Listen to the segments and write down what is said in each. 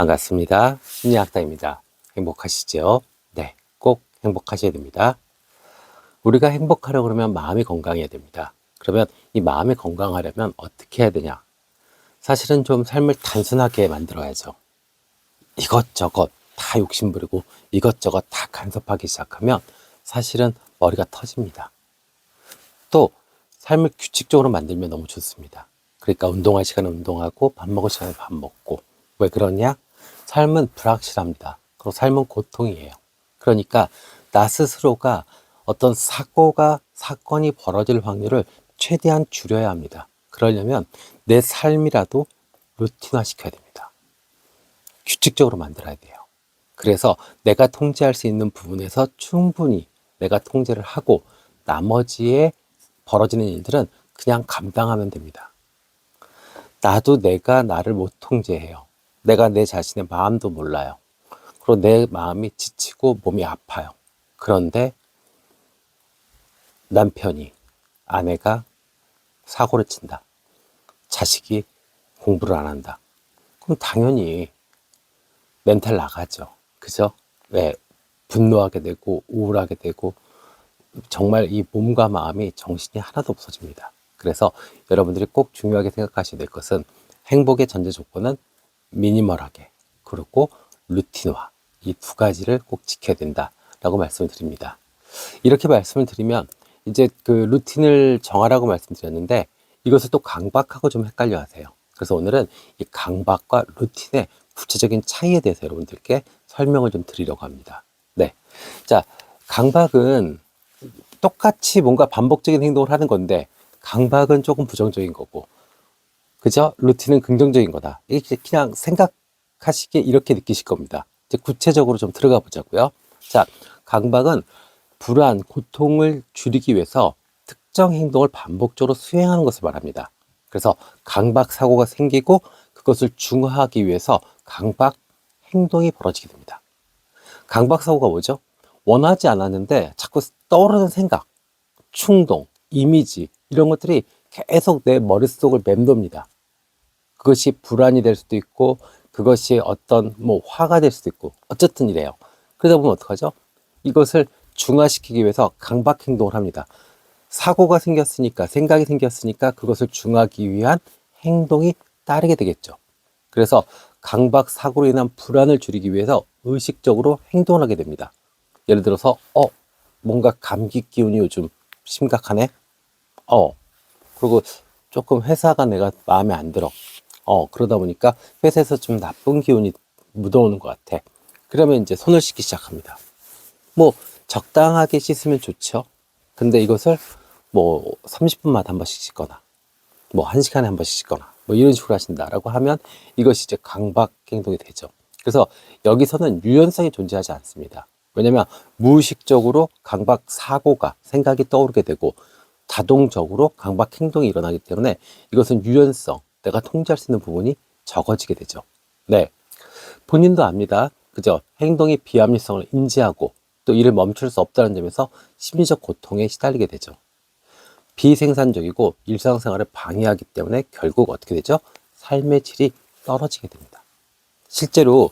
반갑습니다. 심리학자입니다. 행복하시죠? 네, 꼭 행복하셔야 됩니다. 우리가 행복하려고 그러면 마음이 건강해야 됩니다. 그러면 이 마음이 건강하려면 어떻게 해야 되냐? 사실은 좀 삶을 단순하게 만들어야죠. 이것저것 다 욕심부리고 이것저것 다 간섭하기 시작하면 사실은 머리가 터집니다. 또 삶을 규칙적으로 만들면 너무 좋습니다. 그러니까 운동할 시간에 운동하고 밥 먹을 시간에 밥 먹고. 왜 그러냐? 삶은 불확실합니다. 그리고 삶은 고통이에요. 그러니까 나 스스로가 어떤 사건이 벌어질 확률을 최대한 줄여야 합니다. 그러려면 내 삶이라도 루틴화 시켜야 됩니다. 규칙적으로 만들어야 돼요. 그래서 내가 통제할 수 있는 부분에서 충분히 내가 통제를 하고 나머지에 벌어지는 일들은 그냥 감당하면 됩니다. 나도 내가 나를 못 통제해요. 내가 내 자신의 마음도 몰라요. 그리고 내 마음이 지치고 몸이 아파요. 그런데 남편이, 아내가 사고를 친다. 자식이 공부를 안 한다. 그럼 당연히 멘탈 나가죠. 그죠? 왜? 분노하게 되고 우울하게 되고 정말 이 몸과 마음이 정신이 하나도 없어집니다. 그래서 여러분들이 꼭 중요하게 생각하셔야 될 것은 행복의 전제 조건은 미니멀하게 그리고 루틴화 이 두 가지를 꼭 지켜야 된다라고 말씀을 드립니다. 이렇게 말씀을 드리면 이제 그 루틴을 정하라고 말씀드렸는데 이것을 또 강박하고 좀 헷갈려 하세요. 그래서 오늘은 이 강박과 루틴의 구체적인 차이에 대해서 여러분들께 설명을 좀 드리려고 합니다. 네. 자, 강박은 똑같이 뭔가 반복적인 행동을 하는 건데 강박은 조금 부정적인 거고 그죠? 루틴은 긍정적인 거다. 이렇게 그냥 생각하시기에 이렇게 느끼실 겁니다. 이제 구체적으로 좀 들어가 보자고요. 자, 강박은 불안, 고통을 줄이기 위해서 특정 행동을 반복적으로 수행하는 것을 말합니다. 그래서 강박 사고가 생기고 그것을 중화하기 위해서 강박 행동이 벌어지게 됩니다. 강박 사고가 뭐죠? 원하지 않았는데 자꾸 떠오르는 생각, 충동, 이미지 이런 것들이 계속 내 머릿속을 맴돕니다. 그것이 불안이 될 수도 있고 그것이 어떤 화가 될 수도 있고 어쨌든 이래요. 그러다 보면 어떡하죠? 이것을 중화시키기 위해서 강박 행동을 합니다. 사고가 생겼으니까 생각이 생겼으니까 그것을 중화하기 위한 행동이 따르게 되겠죠. 그래서 강박 사고로 인한 불안을 줄이기 위해서 의식적으로 행동을 하게 됩니다. 예를 들어서 뭔가 감기 기운이 요즘 심각하네. 그리고 조금 회사가 내가 마음에 안 들어. 그러다 보니까 회사에서 좀 나쁜 기운이 묻어오는 것 같아. 그러면 이제 손을 씻기 시작합니다. 적당하게 씻으면 좋죠. 근데 이것을 30분마다 한 번씩 씻거나 1시간에 한 번씩 씻거나 이런 식으로 하신다라고 하면 이것이 이제 강박 행동이 되죠. 그래서 여기서는 유연성이 존재하지 않습니다. 왜냐면 무의식적으로 강박 사고가 생각이 떠오르게 되고 자동적으로 강박 행동이 일어나기 때문에 이것은 유연성, 내가 통제할 수 있는 부분이 적어지게 되죠. 네, 본인도 압니다. 그죠? 행동의 비합리성을 인지하고 또 이를 멈출 수 없다는 점에서 심리적 고통에 시달리게 되죠. 비생산적이고 일상생활을 방해하기 때문에 결국 어떻게 되죠? 삶의 질이 떨어지게 됩니다. 실제로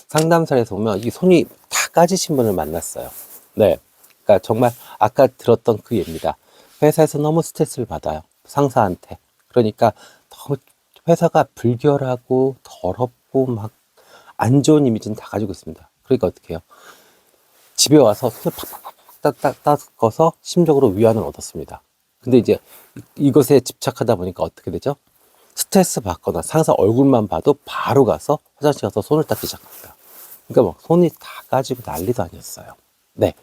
상담사에서 보면 이 손이 다 까지신 분을 만났어요. 네, 그러니까 정말 아까 들었던 그 예입니다. 회사에서 너무 스트레스를 받아요. 상사한테. 그러니까 너무 회사가 불결하고 더럽고 막 안 좋은 이미지는 다 가지고 있습니다. 그러니까 어떻게 해요? 집에 와서 손을 팍팍팍 닦아서 심적으로 위안을 얻었습니다. 근데 이제 이것에 집착하다 보니까 어떻게 되죠? 스트레스 받거나 상사 얼굴만 봐도 바로 가서 화장실 가서 손을 닦기 시작합니다. 그러니까 손이 다 까지고 난리도 아니었어요. 네.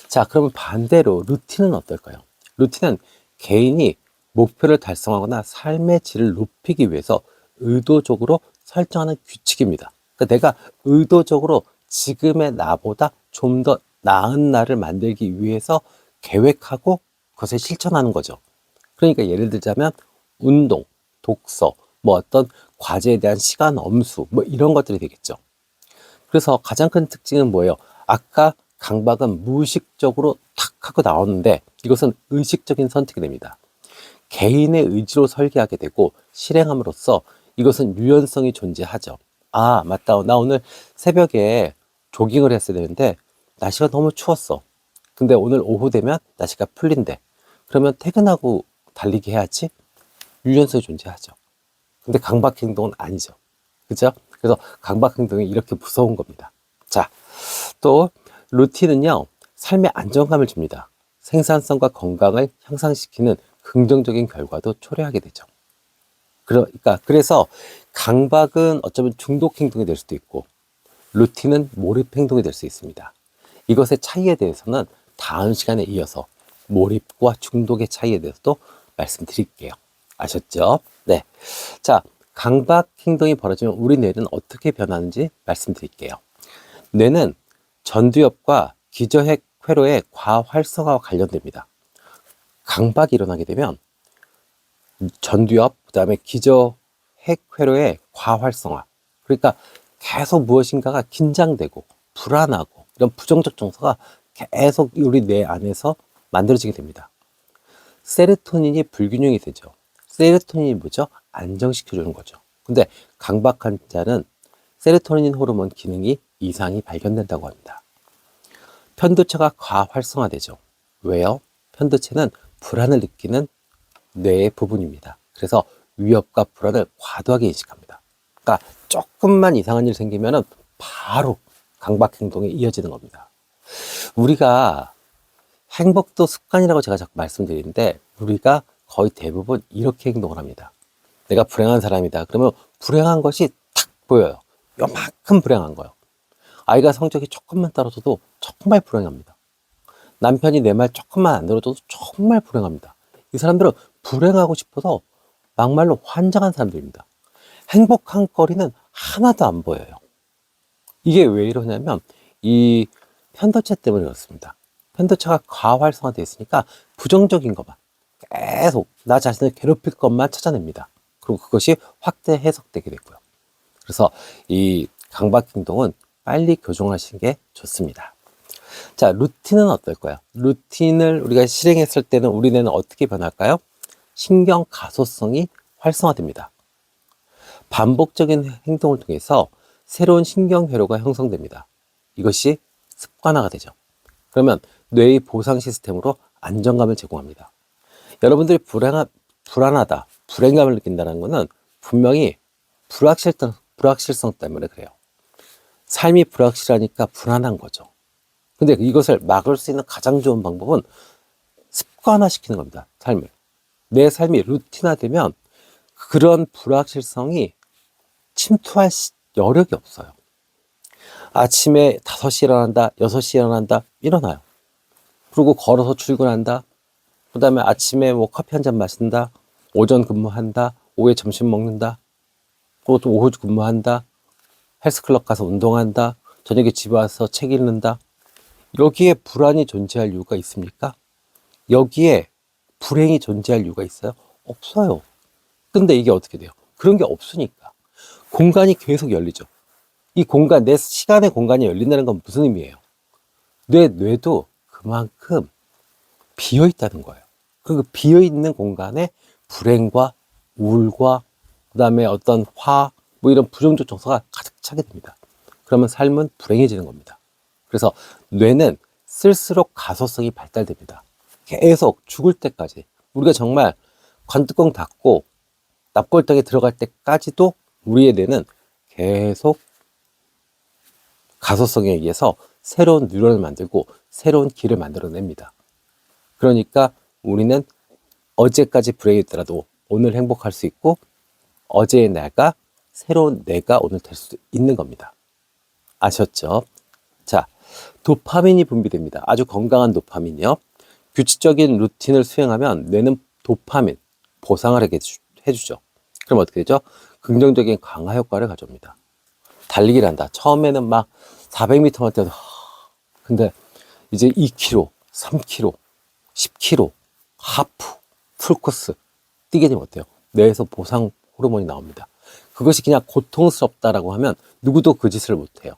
자, 그러면 반대로 루틴은 어떨까요? 루틴은 개인이 목표를 달성하거나 삶의 질을 높이기 위해서 의도적으로 설정하는 규칙입니다. 그러니까 내가 의도적으로 지금의 나보다 좀 더 나은 나를 만들기 위해서 계획하고 그것을 실천하는 거죠. 그러니까 예를 들자면 운동, 독서, 어떤 과제에 대한 시간 엄수 이런 것들이 되겠죠. 그래서 가장 큰 특징은 뭐예요? 아까 강박은 무의식적으로 탁 하고 나오는데 이것은 의식적인 선택이 됩니다. 개인의 의지로 설계하게 되고 실행함으로써 이것은 유연성이 존재하죠. 아, 맞다. 나 오늘 새벽에 조깅을 했어야 되는데 날씨가 너무 추웠어. 근데 오늘 오후 되면 날씨가 풀린대. 그러면 퇴근하고 달리기 해야지? 유연성이 존재하죠. 근데 강박 행동은 아니죠. 그죠? 그래서 강박 행동이 이렇게 무서운 겁니다. 자, 또 루틴은요, 삶의 안정감을 줍니다. 생산성과 건강을 향상시키는 긍정적인 결과도 초래하게 되죠. 그래서 강박은 어쩌면 중독 행동이 될 수도 있고, 루틴은 몰입 행동이 될 수 있습니다. 이것의 차이에 대해서는 다음 시간에 이어서 몰입과 중독의 차이에 대해서도 말씀드릴게요. 아셨죠? 네. 자, 강박 행동이 벌어지면 우리 뇌는 어떻게 변하는지 말씀드릴게요. 뇌는 전두엽과 기저핵 회로의 과활성화와 관련됩니다. 강박이 일어나게 되면 전두엽, 그 다음에 기저핵 회로의 과활성화. 그러니까 계속 무엇인가가 긴장되고 불안하고 이런 부정적 정서가 계속 우리 뇌 안에서 만들어지게 됩니다. 세로토닌이 불균형이 되죠. 세로토닌이 뭐죠? 안정시켜주는 거죠. 근데 강박 환자는 세로토닌 호르몬 기능이 이상이 발견된다고 합니다. 편도체가 과활성화되죠. 왜요? 편도체는 불안을 느끼는 뇌의 부분입니다. 그래서 위협과 불안을 과도하게 인식합니다. 그러니까 조금만 이상한 일 생기면 바로 강박 행동에 이어지는 겁니다. 우리가 행복도 습관이라고 제가 자꾸 말씀드리는데 우리가 거의 대부분 이렇게 행동을 합니다. 내가 불행한 사람이다. 그러면 불행한 것이 탁 보여요. 요만큼 불행한 거예요. 아이가 성적이 조금만 떨어져도 정말 불행합니다. 남편이 내 말 조금만 안 들어줘도 정말 불행합니다. 이 사람들은 불행하고 싶어서 막말로 환장한 사람들입니다. 행복한 거리는 하나도 안 보여요. 이게 왜 이러냐면 이 편도체 때문에 그렇습니다. 편도체가 과활성화되어 있으니까 부정적인 것만 계속 나 자신을 괴롭힐 것만 찾아냅니다. 그리고 그것이 확대 해석되게 되고요. 그래서 이 강박 행동은 빨리 교정하시는 게 좋습니다. 자, 루틴은 어떨까요? 루틴을 우리가 실행했을 때는 우리 뇌는 어떻게 변할까요? 신경 가소성이 활성화됩니다. 반복적인 행동을 통해서 새로운 신경 회로가 형성됩니다. 이것이 습관화가 되죠. 그러면 뇌의 보상 시스템으로 안정감을 제공합니다. 여러분들이 불안하다, 불행감을 느낀다는 것은 분명히 불확실성 때문에 그래요. 삶이 불확실하니까 불안한 거죠. 근데 이것을 막을 수 있는 가장 좋은 방법은 습관화시키는 겁니다. 삶을. 내 삶이 루틴화되면 그런 불확실성이 침투할 여력이 없어요. 아침에 5시에 일어난다, 6시에 일어난다, 일어나요. 그리고 걸어서 출근한다. 그 다음에 아침에 뭐 커피 한 잔 마신다. 오전 근무한다. 오후에 점심 먹는다. 그리고 또 오후 근무한다. 헬스클럽 가서 운동한다. 저녁에 집에 와서 책 읽는다. 여기에 불안이 존재할 이유가 있습니까? 여기에 불행이 존재할 이유가 있어요? 없어요. 근데 이게 어떻게 돼요? 그런 게 없으니까. 공간이 계속 열리죠. 이 공간, 내 시간의 공간이 열린다는 건 무슨 의미예요? 내 뇌도 그만큼 비어 있다는 거예요. 그 비어 있는 공간에 불행과 우울과 그다음에 어떤 뭐 이런 부정적 정서가 가득 차게 됩니다. 그러면 삶은 불행해지는 겁니다. 그래서 뇌는 쓸수록 가소성이 발달됩니다. 계속 죽을 때까지 우리가 정말 관뚜껑 닫고 납골당에 들어갈 때까지도 우리의 뇌는 계속 가소성에 의해서 새로운 뉴런을 만들고 새로운 길을 만들어냅니다. 그러니까 우리는 어제까지 불행했더라도 오늘 행복할 수 있고 어제의 내가 새로운 내가 오늘 될 수 있는 겁니다. 아셨죠? 자, 도파민이 분비됩니다. 아주 건강한 도파민이요. 규칙적인 루틴을 수행하면 뇌는 도파민, 보상을 해주죠. 그럼 어떻게 되죠? 긍정적인 강화 효과를 가져옵니다. 달리기를 한다. 처음에는 막 400m 할 때도 근데 이제 2km, 3km, 10km, 하프, 풀코스 뛰게 되면 어때요? 뇌에서 보상 호르몬이 나옵니다. 그것이 그냥 고통스럽다라고 하면 누구도 그 짓을 못해요.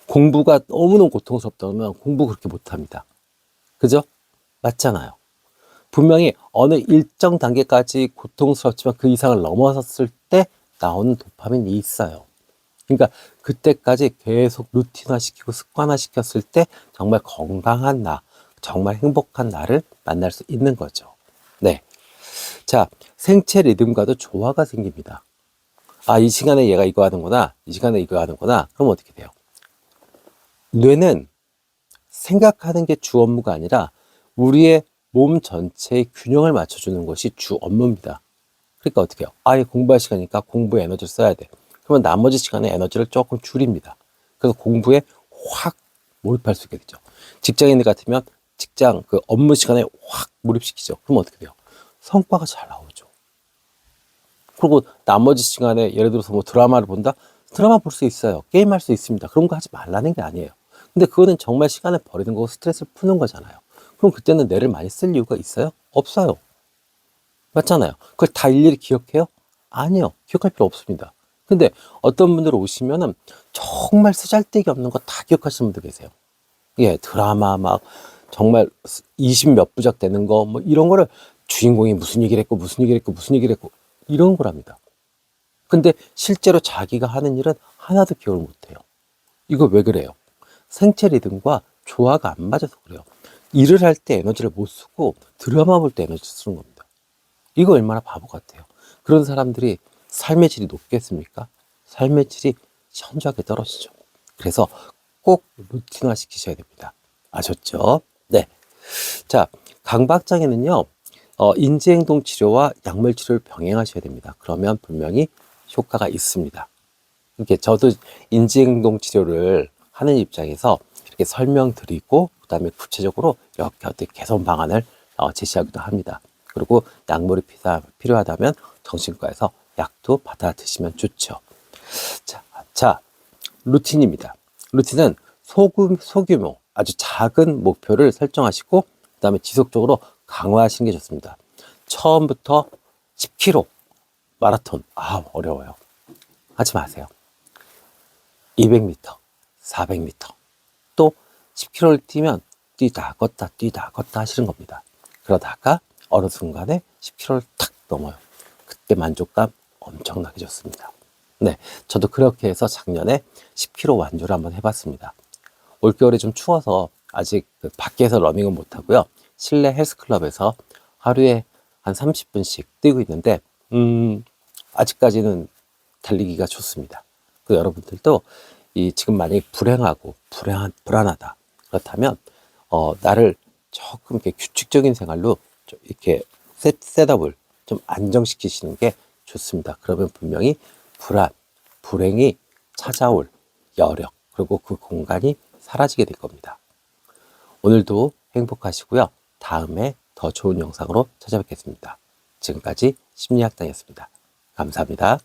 공부가 너무너무 고통스럽다 하면 공부 그렇게 못합니다. 그죠? 맞잖아요. 분명히 어느 일정 단계까지 고통스럽지만 그 이상을 넘어섰을 때 나오는 도파민이 있어요. 그러니까 그때까지 계속 루틴화 시키고 습관화 시켰을 때 정말 건강한 나, 정말 행복한 나를 만날 수 있는 거죠. 네. 자, 생체 리듬과도 조화가 생깁니다. 아, 이 시간에 얘가 이거 하는구나. 이 시간에 이거 하는구나. 그럼 어떻게 돼요? 뇌는 생각하는 게 주 업무가 아니라 우리의 몸 전체의 균형을 맞춰주는 것이 주 업무입니다. 그러니까 어떻게 해요? 아예 공부할 시간이니까 공부에 에너지를 써야 돼. 그러면 나머지 시간에 에너지를 조금 줄입니다. 그래서 공부에 확 몰입할 수 있게 되죠. 직장인들 같으면 직장 그 업무 시간에 확 몰입시키죠. 그럼 어떻게 돼요? 성과가 잘 나오죠. 그리고 나머지 시간에 예를 들어서 뭐 드라마를 본다? 드라마 볼 수 있어요. 게임할 수 있습니다. 그런 거 하지 말라는 게 아니에요. 근데 그거는 정말 시간을 버리는 거고 스트레스를 푸는 거잖아요. 그럼 그때는 뇌를 많이 쓸 이유가 있어요? 없어요. 맞잖아요. 그걸 다 일일이 기억해요? 아니요. 기억할 필요 없습니다. 근데 어떤 분들 오시면은 정말 쓰잘데기 없는 거 다 기억하시는 분들 계세요. 예, 드라마 막 정말 20 몇 부작 되는 거 뭐 이런 거를 주인공이 무슨 얘기를 했고 무슨 얘기를 했고 무슨 얘기를 했고 이런 거랍니다. 근데 실제로 자기가 하는 일은 하나도 기억을 못 해요. 이거 왜 그래요? 생체 리듬과 조화가 안 맞아서 그래요. 일을 할 때 에너지를 못 쓰고 드라마 볼 때 에너지 쓰는 겁니다. 이거 얼마나 바보 같아요. 그런 사람들이 삶의 질이 높겠습니까? 삶의 질이 현저하게 떨어지죠. 그래서 꼭 루틴화 시키셔야 됩니다. 아셨죠? 네. 자, 강박장애는요, 인지행동 치료와 약물 치료를 병행하셔야 됩니다. 그러면 분명히 효과가 있습니다. 이렇게 저도 인지행동 치료를 하는 입장에서 이렇게 설명드리고, 그 다음에 구체적으로 이렇게 어떻게 개선 방안을 제시하기도 합니다. 그리고 약물이 필요하다면 정신과에서 약도 받아 드시면 좋죠. 자, 루틴입니다. 루틴은 소규모, 아주 작은 목표를 설정하시고, 그 다음에 지속적으로 강화하시는 게 좋습니다. 처음부터 10km 마라톤, 어려워요. 하지 마세요. 200m, 400m, 또 10km를 뛰면 뛰다 걷다 하시는 겁니다. 그러다가 어느 순간에 10km를 탁 넘어요. 그때 만족감 엄청나게 좋습니다. 네, 저도 그렇게 해서 작년에 10km 완주를 한번 해봤습니다. 올겨울에 좀 추워서 아직 밖에서 러닝은 못하고요. 실내 헬스클럽에서 하루에 한 30분씩 뛰고 있는데 아직까지는 달리기가 좋습니다. 그 여러분들도 지금 만약에 불안하다 그렇다면 나를 조금 이렇게 규칙적인 생활로 좀 이렇게 셋업을 좀 안정시키시는 게 좋습니다. 그러면 분명히 불행이 찾아올 여력, 그리고 그 공간이 사라지게 될 겁니다. 오늘도 행복하시고요. 다음에 더 좋은 영상으로 찾아뵙겠습니다. 지금까지 심리학당이었습니다. 감사합니다.